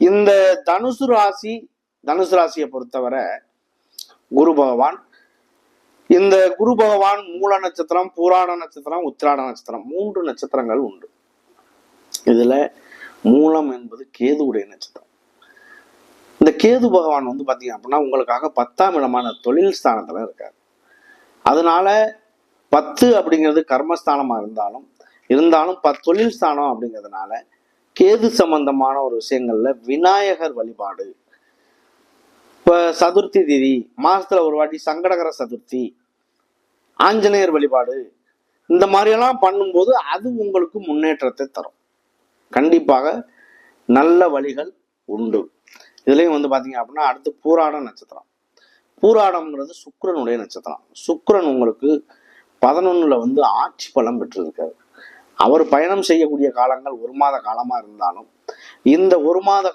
இந்த தனுசு ராசியை பொறுத்தவரை குரு பகவான், இந்த குரு பகவான் மூல நட்சத்திரம், பூராட நட்சத்திரம், உத்திராட நட்சத்திரம் 3 நட்சத்திரங்கள் உண்டு. இதுல மூலம் என்பது கேதுவுடைய நட்சத்திரம். இந்த கேது பகவான் வந்து பாத்தீங்க அப்படின்னா உங்களுக்காக 10ஆம் இடமான தொழில் ஸ்தானத்துல இருக்காரு. அதனால 10 அப்படிங்கிறது கர்மஸ்தானமா இருந்தாலும் தொழில் ஸ்தானம் அப்படிங்கிறதுனால கேது சம்பந்தமான ஒரு விஷயங்கள்ல விநாயகர் வழிபாடு, இப்ப சதுர்த்தி திதி மாசத்துல ஒரு வாட்டி சங்கடகர சதுர்த்தி, ஆஞ்சநேயர் வழிபாடு, இந்த மாதிரியெல்லாம் பண்ணும்போது அது உங்களுக்கு முன்னேற்றத்தை தரும். கண்டிப்பாக நல்ல வழிகள் உண்டு. இதுலயும் வந்து பாத்தீங்க அப்படின்னா அடுத்து பூராட நட்சத்திரம். பூராடம்ங்கிறது சுக்கிரனுடைய நட்சத்திரம். சுக்கிரன் உங்களுக்கு 11ல வந்து ஆட்சி பலம் பெற்றிருக்காரு. அவர் பயணம் செய்யக்கூடிய காலங்கள் 1 மாத காலமா இருந்தாலும் இந்த 1 மாத காலம்